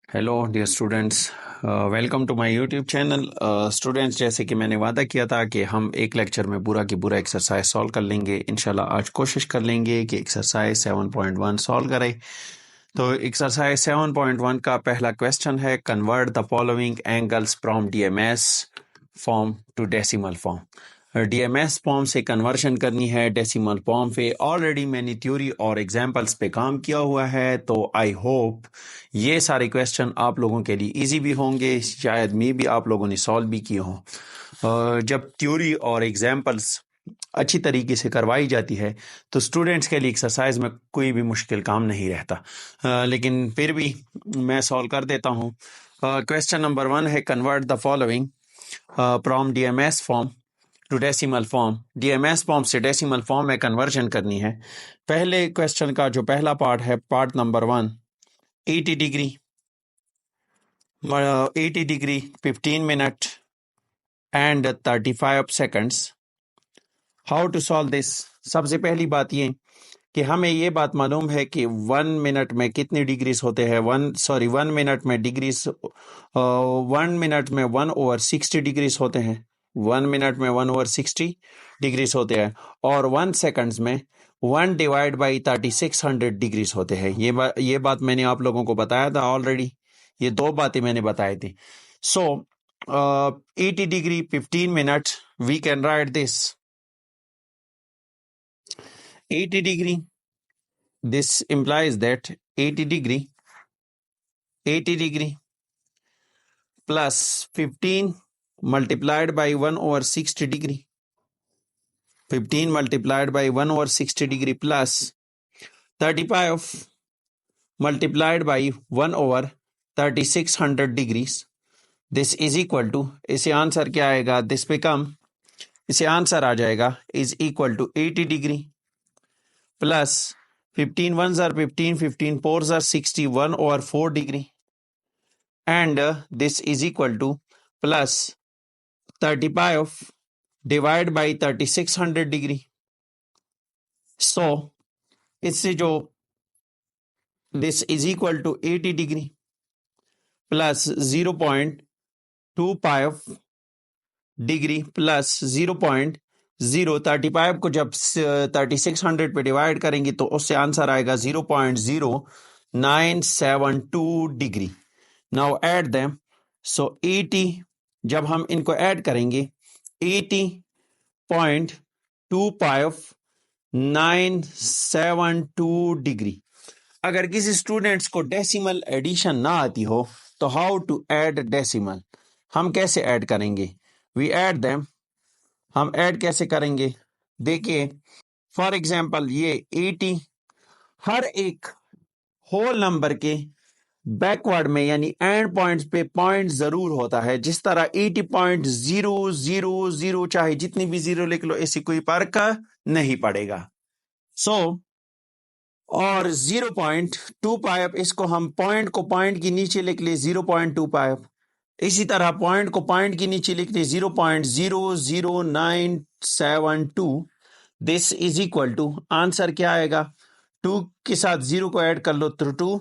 Hello dear students, welcome to my YouTube channel. Students, जैसे कि मैंने वादा किया था कि हम एक लेक्चर में पूरा की पूरा एक्सरसाइज सॉल्व कर लेंगे। इंशाल्लाह आज कोशिश कर लेंगे कि एक्सरसाइज 7.1 सॉल्व करें। तो एक्सरसाइज 7.1 का पहला क्वेश्चन है, convert the following angles from DMS form to decimal form. DMS form से कन्वर्शन करनी है डेसिमल फॉर्म पे। ऑलरेडी मैंने थ्योरी और एग्जांपल्स पे काम किया हुआ है, तो आई होप ये सारे क्वेश्चन आप लोगों के लिए इजी भी होंगे, शायद मे भी आप लोगों ने सॉल्व भी किए हों। जब थ्योरी और एग्जांपल्स अच्छी तरीके से करवाई जाती है तो स्टूडेंट्स के लिए एक्सरसाइज में कोई भी मुश्किल काम नहीं रहता। लेकिन फिर भी मैं सॉल्व कर देता हूँ। क्वेश्चन नंबर 1 है, convert the following from DMS form to decimal form. DMS form से डेसिमल फॉर्म में कन्वर्जन करनी है। पहले क्वेश्चन का जो पहला पार्ट है, part number 1, 80 degree 80 degree 15 minute and 35 seconds. How to solve this. सबसे पहली बात ये कि हमें ये बात मालूम है कि 1 मिनट में कितनी डिग्रीज होते हैं। 1 मिनट में डिग्रीज 1 मिनट में 1/60 डिग्रीज होते हैं। 1 मिनट में 1/60 डिग्रीज होते हैं और 1 सेकंड्स में 1/3600 डिग्रीज होते हैं। ये बात मैंने आप लोगों को बताया था ऑलरेडी। ये दो बातें मैंने बताई थी। So 80 degree 15 minute, we can write this 80 degree. This implies that 80 degree plus 15 multiplied by 1/60 degree. 15 multiplied by 1/60 degree plus 35 multiplied by 1/3600 degrees. This is equal to, इसे आंसर क्या आएगा, this become, इसे आंसर आ जाएगा is equal to 80 degree plus 15 1s are 15, 15 4s are 60, 1/4 degree, and this is equal to plus 35 divide by 3600 degree. So इससे जो this is equal to 80 degree plus 0.25 degree plus 0.035 को जब 3600 पे divide करेंगे तो उससे आंसर आएगा 0.0972 degree. Now add them. So 80, जब हम इनको ऐड करेंगे 80.25 डिग्री। अगर किसी स्टूडेंट्स को डेसिमल एडिशन ना आती हो तो हाउ टू ऐड डेसिमल, हम कैसे ऐड करेंगे, वी ऐड देम। हम ऐड कैसे करेंगे, देखिए फॉर एग्जांपल ये 80 हर एक होल नंबर के बैकवर्ड में यानी एंड पॉइंट्स पे पॉइंट जरूर होता है। जिस तरह 80.000 चाहे जितनी भी जीरो लिख लो, ऐसी कोई फर्क नहीं पड़ेगा। सो और 0.25, इसको हम पॉइंट को पॉइंट के नीचे लिख ले 0.25। इसी तरह पॉइंट को पॉइंट के नीचे लिख ले 0.00972। This is equal to, answer क्या आएगा, 2 के साथ 0 को ऐड कर लो तो 2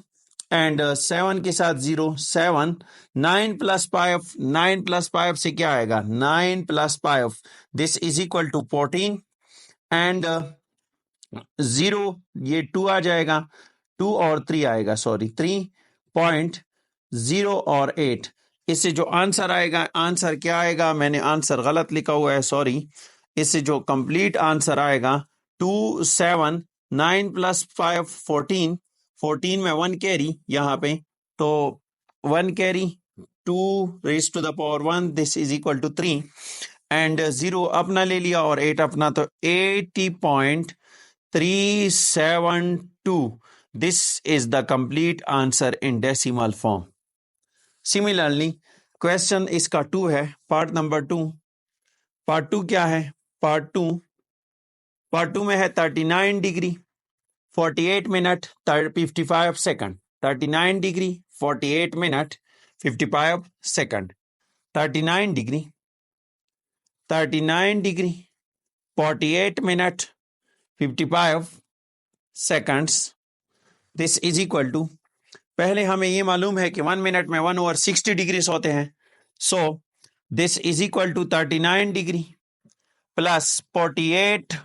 एंड 7 के साथ 0 7, 9 प्लस 5, 9 प्लस 5 से क्या आएगा 9 plus 5, this is equal to 14 and 0 ये 2 आ जाएगा, 2 और 3 आएगा, सॉरी 3.0 और 8। इससे जो आंसर आएगा, आंसर क्या आएगा, मैंने आंसर गलत लिखा हुआ है, सॉरी। इससे जो कंप्लीट आंसर आएगा 2 7 9 प्लस 5 14, 14 में 1 कैरी यहाँ पे, तो 1 carry 2 raise to the power 1, this is equal to 3 and 0 अपना ले लिया और 8 अपना, तो 80.372। This is the complete answer in decimal form. Similarly, question इसका 2 है, पार्ट नंबर 2। पार्ट 2 क्या है, पार्ट 2 में है 39 degree 48 minute 55 second. 39 degree 48 minute 55 second. 39 degree 48 minute 55 seconds. This is equal to पहले हमें ये मालूम है कि 1 मिनट में 1/60 डिग्रीज होते हैं। So this is equal to 39 degree plus 48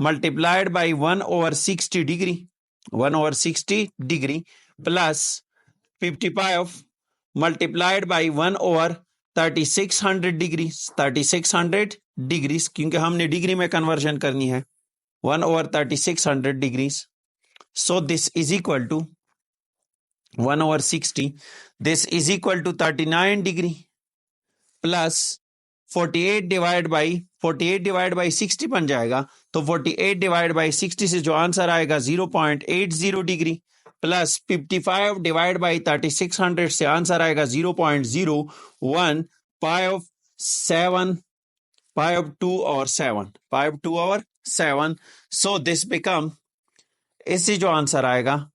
multiplied by 1/60 degree 1/60 degree plus 55 multiplied by 1/3600 degree 3600 degrees, क्योंकि हमने डिग्री में कन्वर्जन करनी है 1/3600 degrees. So this is equal to 1/60, this is equal to 39 degree plus 48 divide by 60 बन जाएगा, तो 48 divide by 60 से जो आंसर आएगा 0.80 डिग्री प्लस 55 डिवाइड बाई 3600 से आंसर आएगा 0.0152 और 7 सो दिस बिकम, इससे जो आंसर आएगा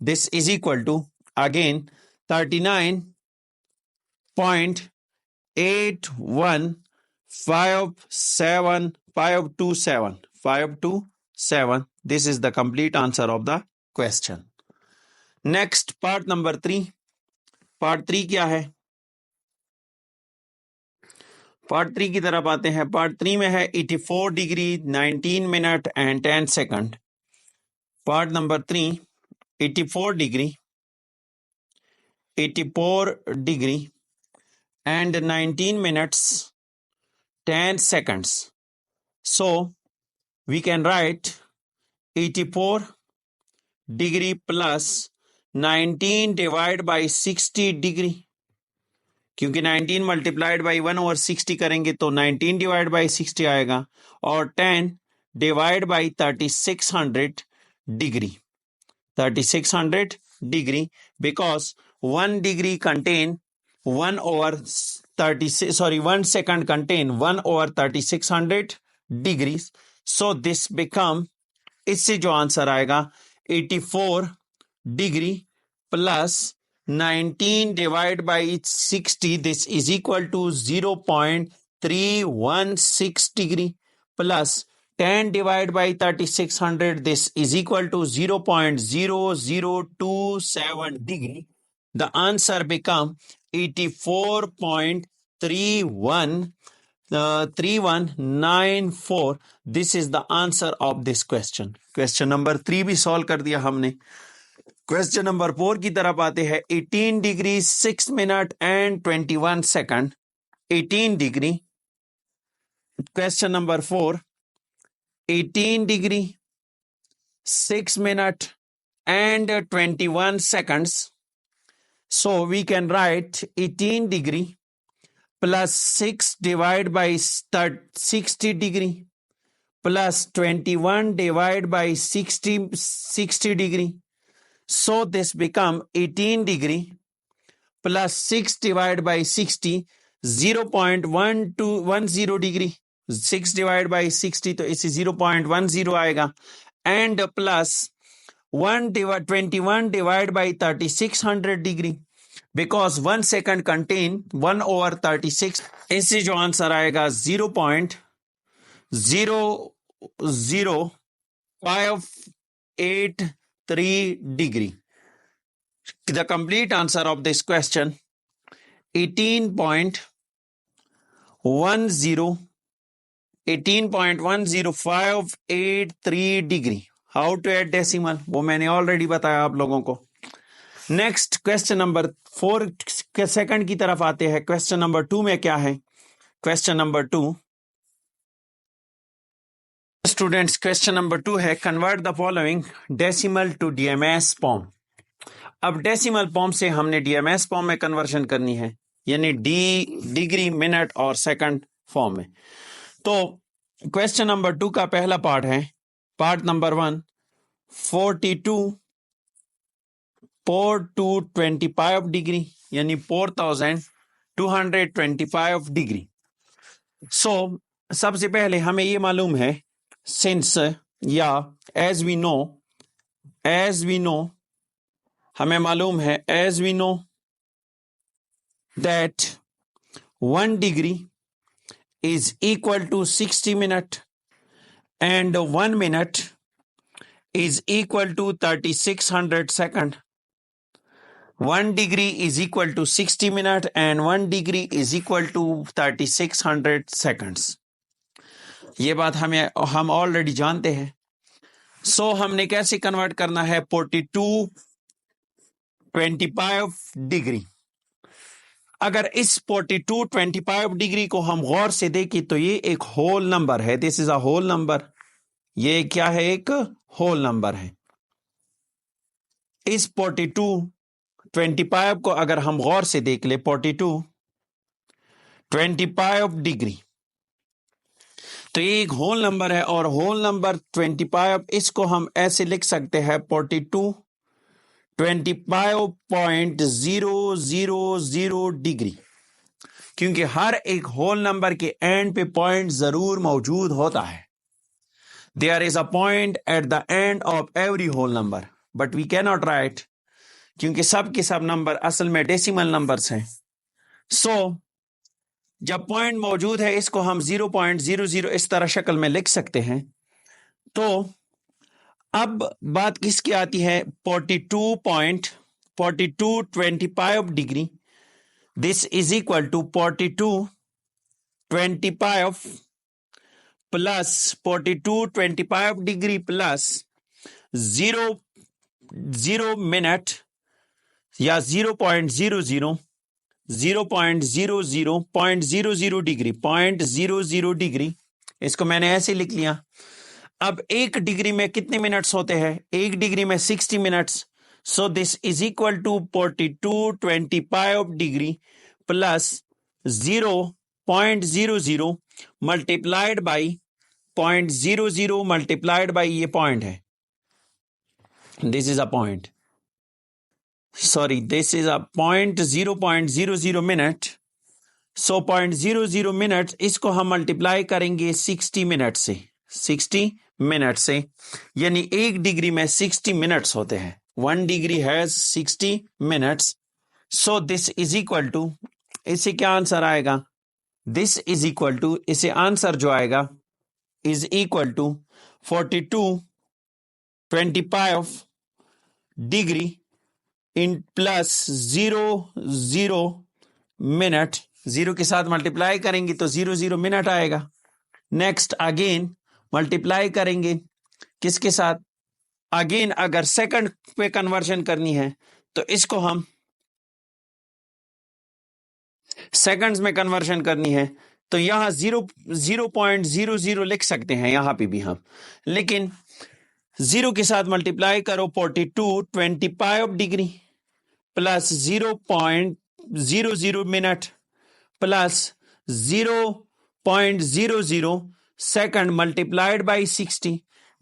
this is equal to again 39.8157527. This is the complete answer of the question. Next, part number 3. Part 3 क्या है? Part 3 की तरफ आते हैं। Part 3 में है 84 degree 19 minute and 10 second. Part number 3, 84 degree and 19 minutes 10 seconds. So we can write 84 degree plus 19 divided by 60 degree, क्योंकि 19 multiplied by 1/60 करेंगे तो 19 डिवाइड बाई 60 आएगा, और 10 divide by 3600 degree 3600 degree, because 1 degree contain 1 second contain 1/3600 degrees. So this become, इससे जो answer आएगा 84 degree plus 19 divide by 60, this is equal to 0.316 degree plus 10 divided by 3600, this is equal to 0.0027 degree. The answer become 84.3194. This is the answer of this question. Question number 3 भी solve कर दिया हमने। Question number 4 की तरफ आते हैं। 18 degree 6 minute and 21 second. 18 degree, question number 4, 18 degree 6 minute and 21 seconds. So we can write 18 degree plus 6 divided by 60 degree plus 21 divided by 60 degree. So this become 18 degree plus 6 divided by 60, 0.1210 degree. 6 divided by 60 तो इसे 0.10 आएगा, and plus 21 divided by 3600 degree, because 1 second contain 1/36, इससे जो answer आएगा 0.00583 degree. The complete answer of this question 18.10583 degree. How to add decimal वो मैंने already बताया आप लोगों को। नेक्स्ट क्वेश्चन नंबर 4 के सेकंड की तरफ आते हैं। क्वेश्चन नंबर 2 में क्या है? Question number 2 students, question number 2 है convert the following decimal to DMS form. अब डेसिमल फॉर्म से हमने डीएमएस फॉर्म में कन्वर्शन करनी है, यानी डिग्री मिनट और सेकंड फॉर्म में। तो क्वेश्चन नंबर 2 का पहला पार्ट है, पार्ट नंबर 1, 4225 डिग्री यानी 4225 डिग्री। सो सबसे पहले हमें ये मालूम है, सिंस या एज वी नो हमें मालूम है, as we know that 1 degree is equal to 60 minute and 1 minute is equal to 3600 second. 1 degree is equal to 60 minutes and 1 degree is equal to 3600 seconds. ये बात हम ऑलरेडी जानते हैं. सो हमने कैसे कन्वर्ट करना है 42 25 डिग्री. अगर इस 42 25 डिग्री को हम गौर से देखें तो ये एक होल नंबर है. This is a whole number. ये क्या है? एक होल नंबर है. इस 42 25 को अगर हम गौर से देख ले 42 25 डिग्री, तो ये एक होल नंबर है. और होल नंबर 25 इसको हम ऐसे लिख सकते हैं 42 25.000 डिग्री, क्योंकि हर एक होल नंबर के एंड पे पॉइंट जरूर मौजूद होता है. There is a point at the end of every whole number, but we can not write, क्योंकि सब के सब नंबर असल में डेसिमल नंबर्स हैं. सो जब पॉइंट मौजूद है इसको हम 0.00 इस तरह शक्ल में लिख सकते हैं. तो अब बात किसकी आती है? 42 25 degree. This is equal to 42 25 plus 42 25 degree plus 0 minute या 0.00 डिग्री 0.00 डिग्री. इसको मैंने ऐसे लिख लिया. अब एक डिग्री में कितने मिनट्स होते हैं? एक डिग्री में 60 minutes. So this is equal to 42 25 degree plus 0.00 multiplied by 0.00 multiplied by ये पॉइंट है. This is a point. Sorry, this is a point 0.00 minute. So 0.00 minute इसको हम मल्टीप्लाई करेंगे 60 मिनट से. 60 मिनट से, यानी एक डिग्री में 60 मिनट्स होते हैं. 1 degree has 60 minutes. So this is equal to, इसे क्या आंसर आएगा? दिस इज इक्वल टू, इसे आंसर जो आएगा is equal to 42 25 degree in plus 0 minute. 0 के साथ मल्टीप्लाई करेंगे तो 0 मिनट आएगा. नेक्स्ट अगेन मल्टीप्लाई करेंगे किसके साथ? अगेन अगर सेकंड पे कन्वर्जन करनी है तो इसको हम सेकंड्स में कन्वर्जन करनी है तो यहां 0.00 लिख सकते हैं यहां पे भी हम. लेकिन 0 के साथ मल्टीप्लाई करो 42 25 degree plus 0.00 minute plus 0.00 second multiplied by 60.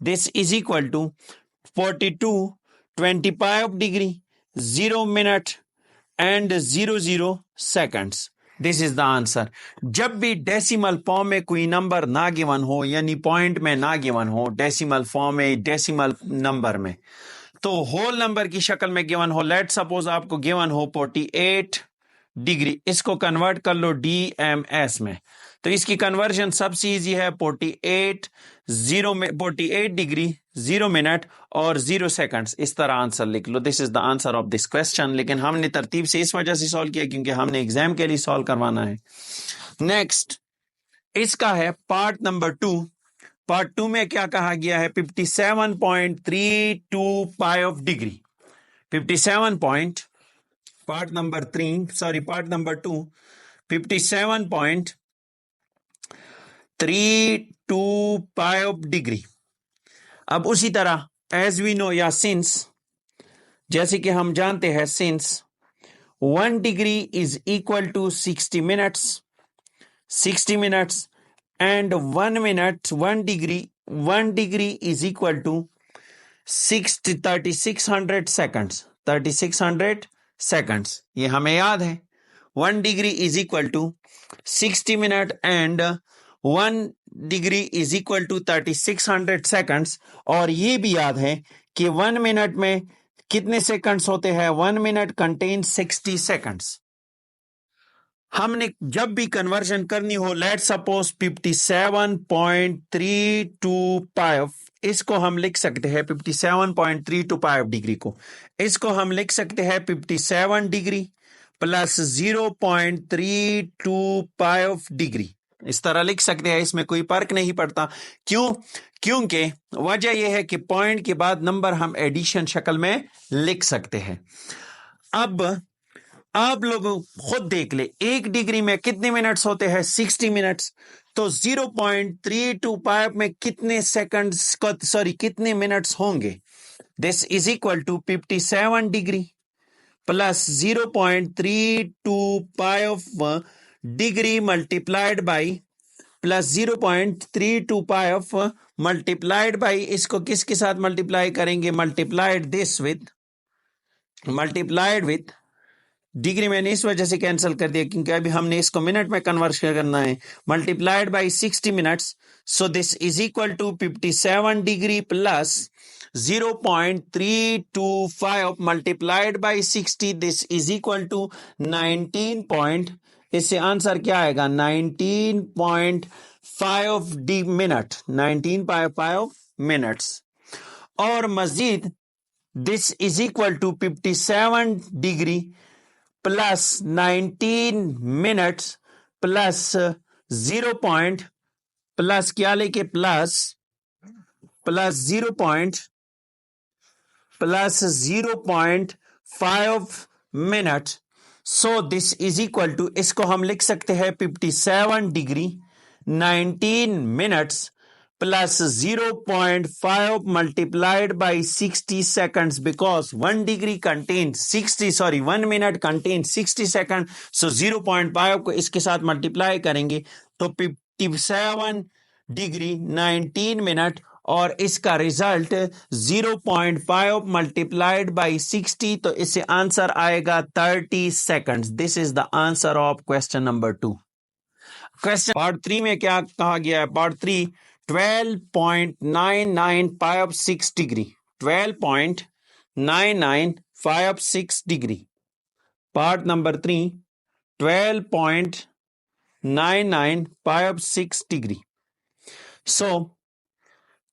This is equal to 42 25 degree 0 minute and 00 seconds. This is the answer. जब भी डेसिमल फॉर्म में कोई नंबर ना गिवन हो, यानी पॉइंट में ना गिवन हो, डेसिमल फॉर्म में डेसिमल नंबर में, तो होल नंबर की शक्ल में गिवन हो. लेट सपोज आपको गिवन हो 48 डिग्री. इसको कन्वर्ट कर लो DMS में, तो इसकी कन्वर्जन सबसे इजी है. 48 डिग्री 0 मिनट और 0 सेकंड्स. इस तरह आंसर लिख लो. This is the answer of this question. लेकिन हमने तरतीब से इस वजह से सॉल्व किया क्योंकि हमने एग्जाम के लिए सॉल्व करवाना है. नेक्स्ट इसका है पार्ट नंबर 2. पार्ट 2 में क्या कहा गया है? 57.325 degree. 57 point, part number 3 sorry part number 2 57.325 degree. अब उसी तरह एज वी नो या सिंस, जैसे कि हम जानते हैं, since 1 degree is equal to 60 minutes and 1 minute 1 degree is equal to 3600 seconds. 3600 seconds, ये हमें याद है. 1 degree is equal to 60 minute and 1 degree is equal to 3600 seconds. और ये भी याद है कि 1 मिनट में कितने सेकंड्स होते हैं? 1 मिनट कंटेन 60 सेकंड्स. हमने जब भी कन्वर्जन करनी हो, लेट सपोज 57.325 इसको हम लिख सकते हैं 57.32 पाई ऑफ डिग्री को, इसको हम लिख सकते हैं 57 degree plus 0.32 pi of degree, इस तरह लिख सकते हैं, इसमें कोई फर्क नहीं पड़ता। क्यों? क्योंकि वजह यह है कि पॉइंट के बाद नंबर हम एडिशन शक्ल में लिख सकते हैं। अब आप लोग खुद देख ले, 1 डिग्री में कितने मिनट्स होते हैं? 60 मिनट्स। तो 0.32 पाई में कितने सेकंड्स कितने मिनट्स होंगे? This is equal to 57 degree plus 0.32 pi of degree multiplied by plus 0.32 pi of multiplied by, इसको किसके साथ मल्टीप्लाई करेंगे? मल्टीप्लाइड विथ डिग्री मैंने इस वजह से कैंसिल कर दिया क्योंकि अभी हमने इसको मिनट में कन्वर्ट करना है, multiplied by 60 minutes. So this is equal to 57 degree plus 0.325 multiplied by 60, this is equal to 19 point, इससे आंसर क्या आएगा? 19.5 मिनट, 19.5 मिनट्स। और मजीद this is equal to 57 degree plus 19 minutes plus 0 point plus क्या लेके plus 0.5 minute. So this is equal to, इसको हम लिख सकते हैं 57 degree 19 minutes plus 0.5 multiplied by 60 seconds, because 1 minute contains 60 seconds. So 0.5 को इसके साथ मल्टीप्लाई करेंगे तो 57 डिग्री 19 मिनट और इसका रिजल्ट 0.5 मल्टीप्लाइड बाई 60, तो इससे आंसर आएगा 30 seconds. This is the answer of question number 2। Question part 3 में क्या कहा गया है? Part 3 12.99 pi of 6 degree, 12.99 pi of 6 degree. Part number 3 12.99 pi of 6 degree. So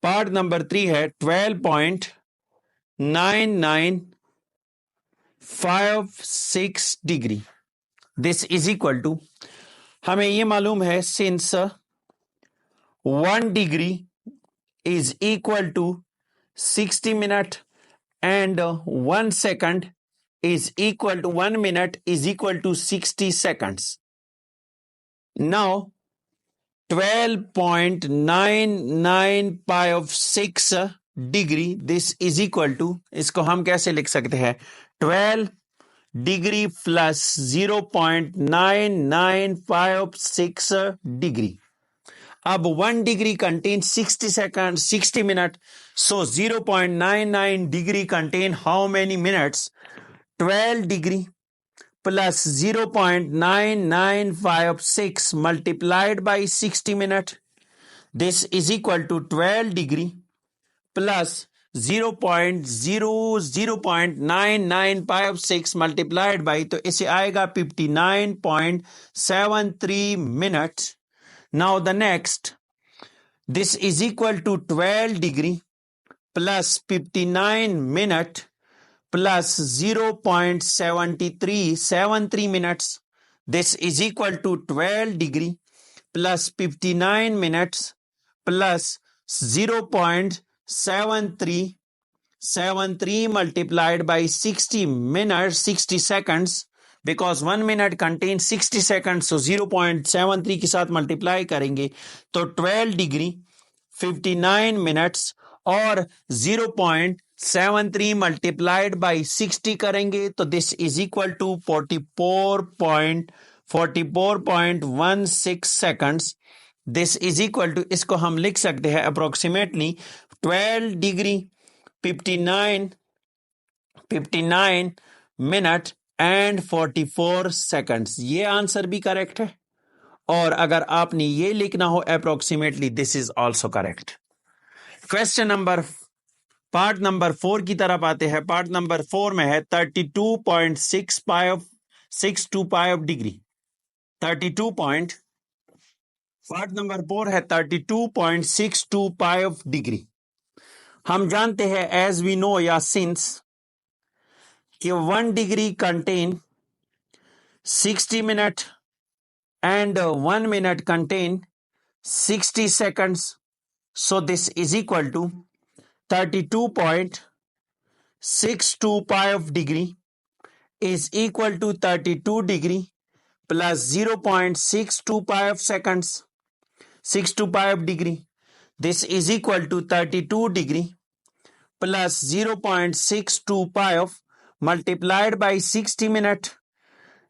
part number 3 है 12.99 pi of 6 degree. This is equal to, हमें यह मालूम है since 1 degree is equal to 60 minute and 1 second is equal to 1 minute is equal to 60 seconds. Now 12.99 pi of 6 degree, this is equal to, इसको हम कैसे लिख सकते हैं? 12 degree plus 0.99 pi of 6 degree. अब 1 degree contains 60 seconds, 60 minutes. So 0.99 degree contain how many minutes? 12 degree plus 0.995 multiplied by 60 minutes. This is equal to 12 degree plus 0.995 multiplied by, तो इसे आएगा 59.73 minutes. Now the next, this is equal to 12 degree plus 59 minute plus 0.73 minutes. This is equal to 12 degree plus 59 minutes plus 0.73 multiplied by 60 minutes, 60 seconds. Because 1 minute contains 60 seconds, so 0.73 के साथ multiply करेंगे तो 12 degree 59 minutes और 0.73 multiplied by 60 करेंगे तो this is equal to 44.16 seconds. This is equal to, इसको हम लिख सकते हैं approximately 12 degree 59 minute and 44 seconds. ये आंसर भी करेक्ट है और अगर आपने ये लिखना हो approximately, this is also correct. Question number part number 4 की तरफ आते हैं। पार्ट नंबर 4 में है 32.62 पाई of degree. 32 point, part number 4 है 32.62 पाई ऑफ डिग्री। हम जानते हैं एज वी नो या सिंस कि 1 degree contain 60 minute and 1 minute contain 60 seconds. So this is equal to 32.62 pi of degree is equal to 32 degree plus 0.62 pi of seconds. 62 pi of degree. This is equal to 32 degree plus 0.62 pi of multiplied by 60 minute.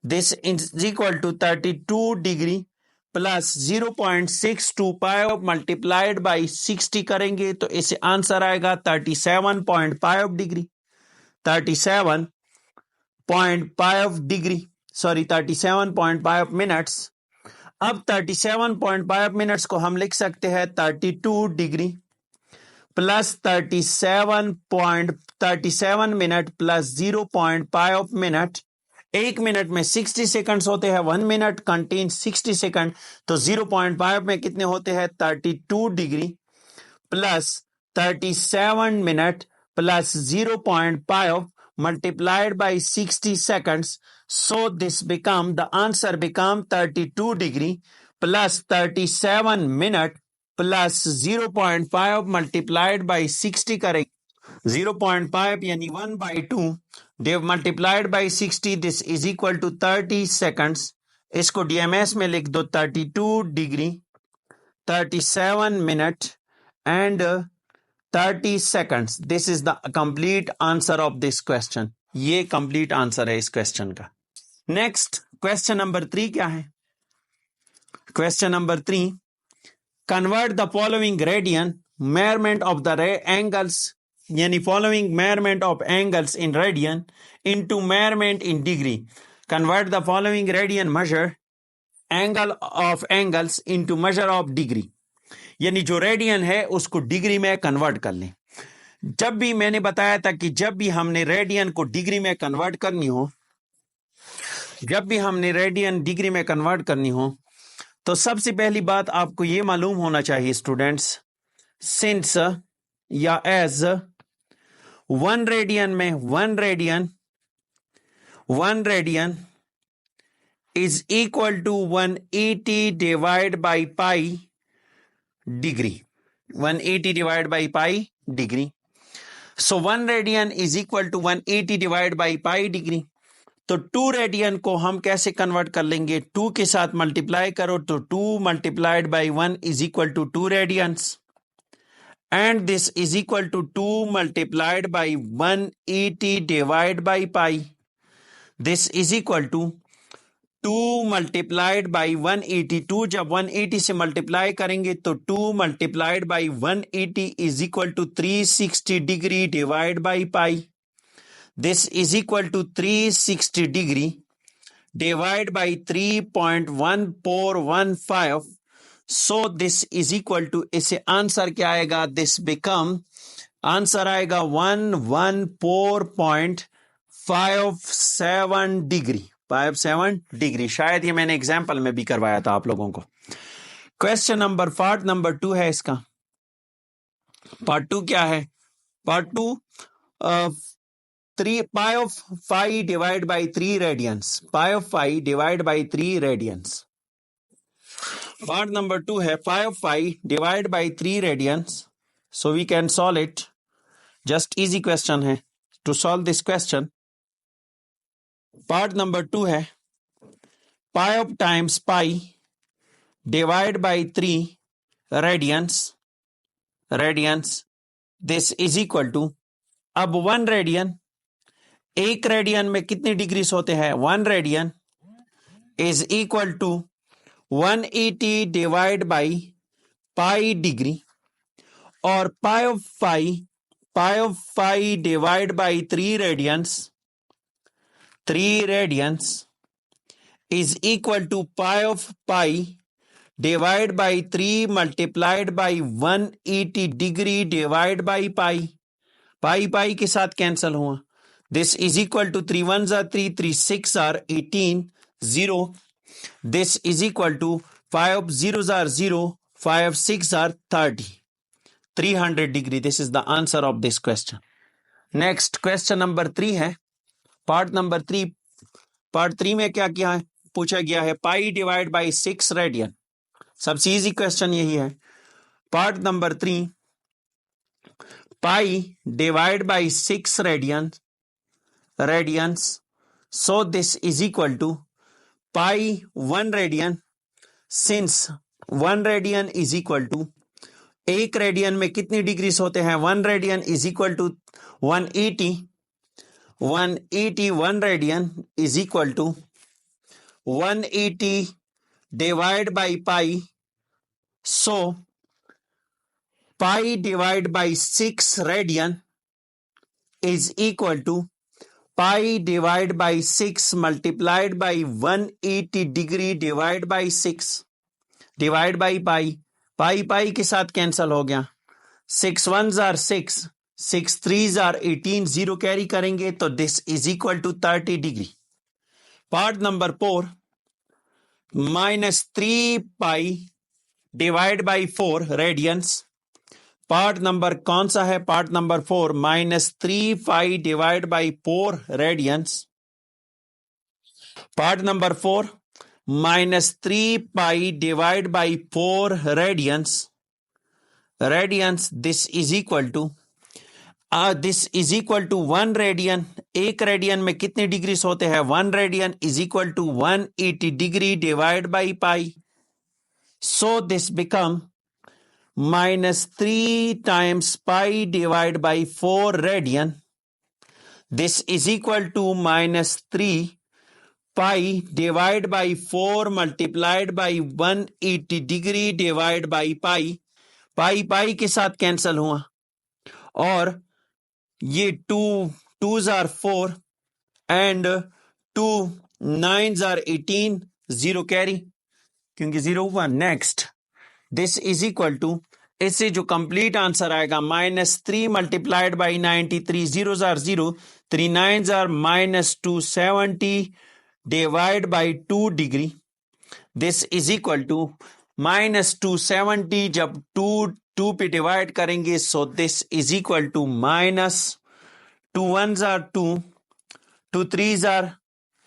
This is equal to 32 degree plus 0.62 pi of multiplied by 60 करेंगे तो इसे answer आएगा 37.5 degree 37.5 degree 37.5 minutes. अब 37.5 minutes को हम लिख सकते हैं 32 degree plus 37 minute plus 0.5 minute. 1 minute में 60 सेकंड्स होते हैं, 1 मिनट कंटेन 60 सेकंड, तो 0.5 में कितने होते हैं 32 degree plus 37 minute plus 0.5 multiplied by 60 seconds. So this become the answer become 32 degree plus 37 minute plus 0.5 multiplied by 60 करेंगे 0.5 यानी 1/2 they multiplied by 60 this is equal to 30 seconds. इसको DMS में लिख दो 32 degree 37 minute and 30 seconds. This is the complete answer of this question. ये complete answer है इस question का। Next question number 3 क्या है? Question number 3 convert the following radian measurement of the angles यानी following measurement of angles in radian into measurement in degree. Convert the following radian measure angle of angles into measure of degree. यानी जो radian है उसको degree में convert कर लें। जब भी मैंने बताया था कि जब भी हमने रेडियन को डिग्री में कन्वर्ट करनी हो, जब भी हमने रेडियन डिग्री में कन्वर्ट करनी हो तो सबसे पहली बात आपको ये मालूम होना चाहिए स्टूडेंट्स, सिंस या एज 1 रेडियन में 1 radian is equal to 180 divide by pi degree 180 divide by pi degree. So 1 radian is equal to 180 divide by pi degree. तो 2 रेडियन को हम कैसे कन्वर्ट कर लेंगे? 2 के साथ मल्टीप्लाई करो तो 2 multiplied by 1 is equal to 2 radians and this is equal to 2 multiplied by 180 divide by pi. This is equal to 2 multiplied by 182। जब 180 से मल्टीप्लाई करेंगे तो 2 multiplied by 180 is equal to 360 degree divide by pi. This is equal to 360 degree divide by 3.1415। So this is equal to, इसे answer क्या आएगा? This become answer आएगा 114.57 degree 57 degree. शायद ये मैंने एग्जाम्पल में भी करवाया था आप लोगों को। क्वेश्चन नंबर पार्ट नंबर 2 है इसका। पार्ट 2 क्या है? Part 2 3 pi of 5 divide by 3 radians. Pi of 5 divide by 3 radians. Part number 2 है pi of 5 divide by 3 radians. So we can solve it. Just easy question है। To solve this question part number 2 है pi of times pi divide by 3 radians this is equal to, अब 1 radian, 1 radian में कितनी degrees होते हैं? 1 radian is equal to 180 divide by pi degree और pi of 5 divide by 3 radians is equal to pi of pi divided by 3 multiplied by 180 degree divided by pi। पाई के साथ cancel हुआ। This is equal to 3 1s are 3, 3 6 are 18, 0. This is equal to 5 zeros are 0, 5 6 are 30। 300 degree. This is the answer of this question. Next question number 3 है, part number 3। Part 3 में क्या क्या है पूछा गया है, पाई डिवाइड बाई 6 रेडियन। सबसे easy question यही है। Part number 3, pi divide by 6 radians, so this is equal to pi 1 radian. Since 1 radian is equal to, एक रेडियन में कितनी डिग्रीज होते हैं, 1 radian is equal to 180। 180 1 radian is equal to 180 divide by pi, so pi divide by 6 radian is equal to pi divide by 6 multiplied by 180 degree divide by 6 divide by pi. Pi pi के साथ cancel हो गया, 6 1s are 6, 6 3s are 18, 0 carry करेंगे तो this is equal to 30 degree. Part number 4, -3 pi divide by 4 radians. Part number कौन सा है, part number 4, -3 pi divide by 4 radians. Part number 4, -3 pi divide by 4 radians. Radians this is equal to 1 radian. एक radian में कितने degrees होते हैं, 1 radian is equal to 180 degree divide by pi. So this become -3 times pi divided by 4 radian. This is equal to -3 pi divided by 4 multiplied by 180 degree divided by pi. Pi pi के साथ cancel हुआ और ये 2s are 4 and 2 9s are 18, 0 carry क्योंकि 0 हुआ। Next this is equal to, इससे जो complete answer आएगा, -3 multiplied by 93, 0s are 0, 3 9s are -270 divide by 2 degree. This is equal to -270 जब 2 पे डिवाइड करेंगे, so this is equal to -2 1s are 2, 2 3s are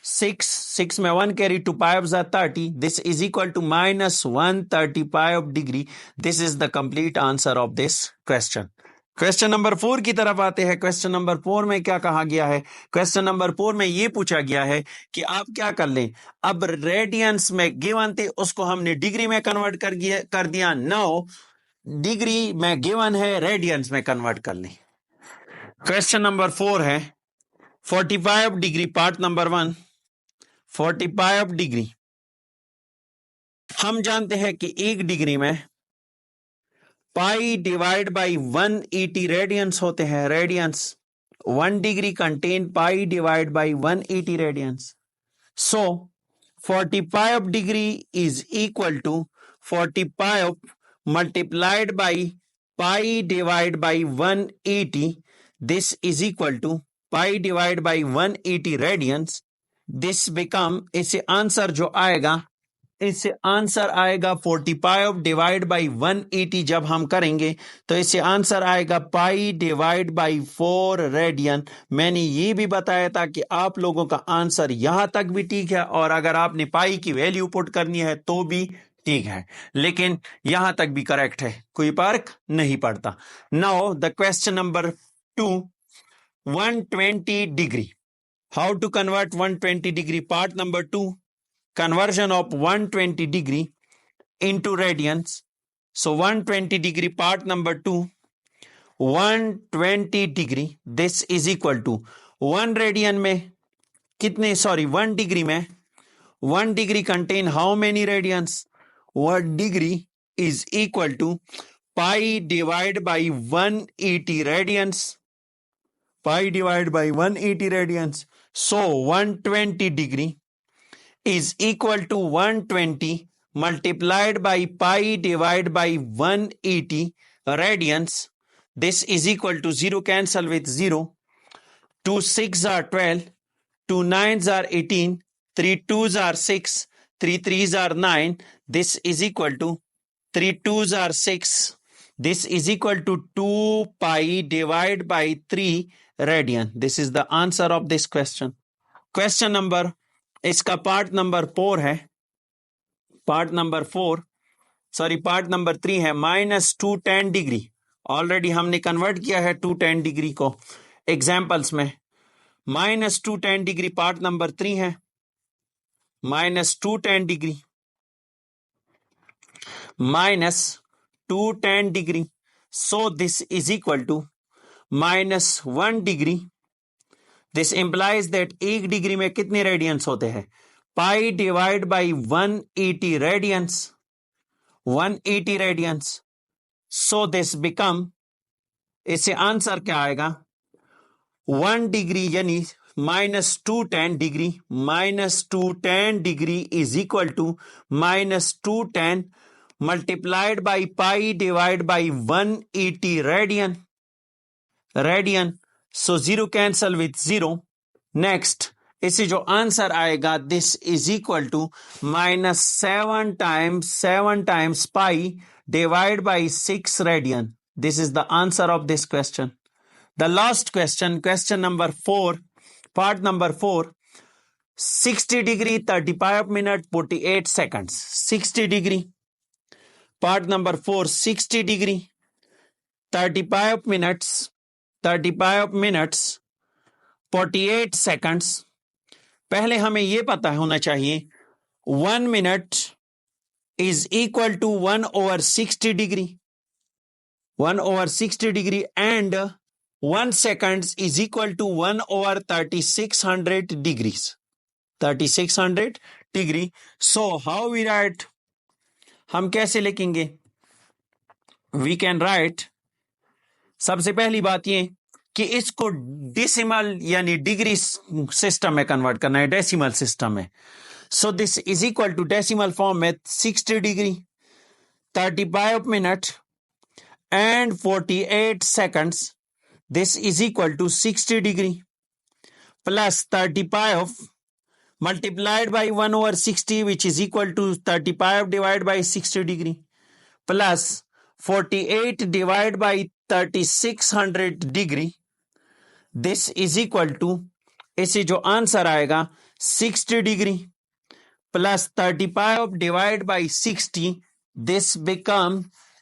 6, 6 में 1 carry, 2 5s are 30. This is equal to -130 pi of degree. This is the complete answer of this question. Question number 4 की तरफ आते हैं। Question number 4 में क्या कहा गया है, क्वेश्चन नंबर 4 में ये पूछा गया है कि आप क्या कर लें, अब रेडियंस में गिवन थे उसको हमने डिग्री में कन्वर्ट कर दिया। नाउ डिग्री में गिवन है, रेडियंस में कन्वर्ट कर लें। क्वेश्चन नंबर 4 है 45 डिग्री, पार्ट नंबर 1, 45 डिग्री। हम जानते हैं कि एक डिग्री में पाई डिवाइड बाई 180 रेडियंस होते हैं। Radians 1 degree contain pi divide by 180 radians. So 45 degree is equal to 45 multiplied by pi divide by 180। This is equal to pi divide by 180 radians. This become, इससे answer जो आएगा, इससे answer आएगा 45 divide by 180 जब हम करेंगे तो इससे आंसर आएगा पाई डिवाइड बाई 4 रेडियन। मैंने ये भी बताया था कि आप लोगों का आंसर यहां तक भी ठीक है और अगर आपने पाई की वैल्यू पुट करनी है तो भी ठीक है, लेकिन यहां तक भी करेक्ट है, कोई फर्क नहीं पड़ता। Now the question number 2, 120 degree. How to convert 120 degree? Part number 2, conversion of 120 degree into radians. So 120 degree, part number 2, 120 degree, this is equal to 1 radian में कितने, 1 degree में 1 degree contain how many radians? 1 degree is equal to pi divided by 180 radians. Pi divided by 180 radians. So 120 degree is equal to 120 multiplied by pi divided by 180 radians. This is equal to 0 cancel with 0. 2 6s are 12, 2 9s are 18, 3 2s are 6, 3 3s are 9. This is equal to 3 2s are 6, This is equal to 2 pi divided by 3 radian. This is the answer of this question. Question number, इसका part number 4 है, part number 3 है, -210 degree. Already हमने convert किया है 210 degree को examples में. -210 degree part number 3 है, -210 degree, -210 degree. So this is equal to -1 degree. This implies that 1 degree में कितने रेडियंस होते हैं? Pi divide by 180 radians, 180 radians. So this become, इससे आंसर क्या आएगा? 1 डिग्री यानी -210 degree, -210 degree is equal to -210 multiplied by pi divided by 180 radian. So 0 cancel with 0. Next, इसे जो आंसर आएगा, this is equal to -7 times pi divided by 6 radian. This is the answer of this question. The last question, question number 4, part number 4, 60 degree, 35 minutes, 48 seconds. 60 degree. Part number 4, 60 degree, 35 minutes, 48 seconds. पहले हमें यह पता होना चाहिए 1 minute is equal to 1/60 degree. 1/60 degree and 1 second is equal to 1/3600 degrees. 3600 degree. So how we write? हम कैसे लिखेंगे? We can right, सबसे पहली बात ये कि इसको डेसिमल यानी डिग्री सिस्टम में कन्वर्ट करना है, डेसिमल सिस्टम में. So this is equal to decimal form में 60 degree, 35 minute and 48 seconds. This is equal to 60 degree plus 35 multiplied by 1/60 which is equal to 35 divided by 60 degree plus 48 divided by 3600 degree. This is equal to, इसे जो answer आएगा 60 degree plus 35 divided by 60. This become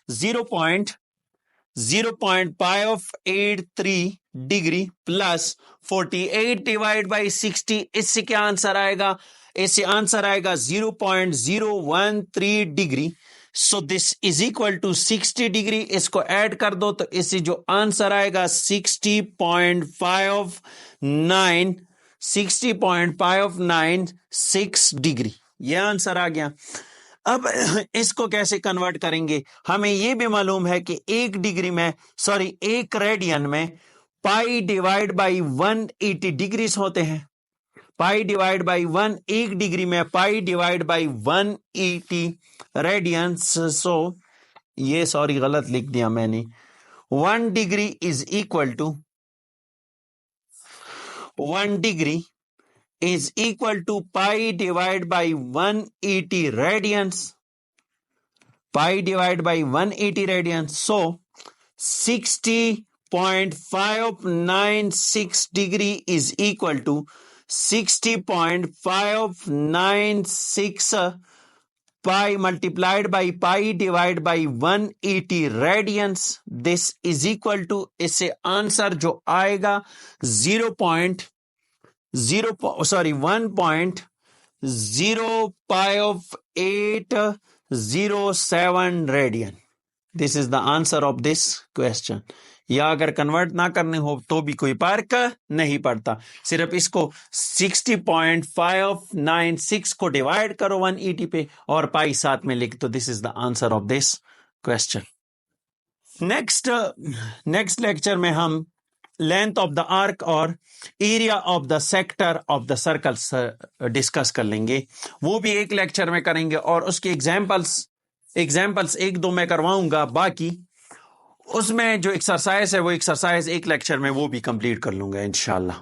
0.583 degree plus 48 divide by 60. इससे क्या answer आएगा? इससे answer आएगा 0.013 degree. So this is equal to 60 degree. इसको add कर दो तो इससे जो आंसर आएगा 60.596 डिग्री. यह आंसर आ गया. अब इसको कैसे कन्वर्ट करेंगे? हमें यह भी मालूम है कि 1 रेडियन में पाई डिवाइड बाई 180 डिग्रीज होते हैं. पाई डिवाइड बाई 1 डिग्री में pi divide by 180 radians. So ये गलत लिख दिया मैंने. 1 degree is equal to 1 degree is equal to pi divided by 180 radians. Pi divided by 180 radians. So 60.596 degree is equal to 60.596 pi multiplied by pi divided by 180 radians. This is equal to, इससे answer जो आएगा 1.0807 radian. This is the answer of this question. या अगर convert ना करने हो तो भी कोई फर्क नहीं पड़ता. सिर्फ इसको 60.596 को डिवाइड करो 180 पे और पाई साथ में लिख दो. This is the answer of this question. Next lecture में हम लेंथ ऑफ द आर्क और area of the sector of the circle discuss कर लेंगे. वो भी एक लेक्चर में करेंगे और उसके एग्जाम्पल्स 1-2 में करवाऊंगा. बाकी उसमें जो एक्सरसाइज है वो एक्सरसाइज एक लेक्चर में वो भी कंप्लीट कर लूंगा इंशाल्लाह.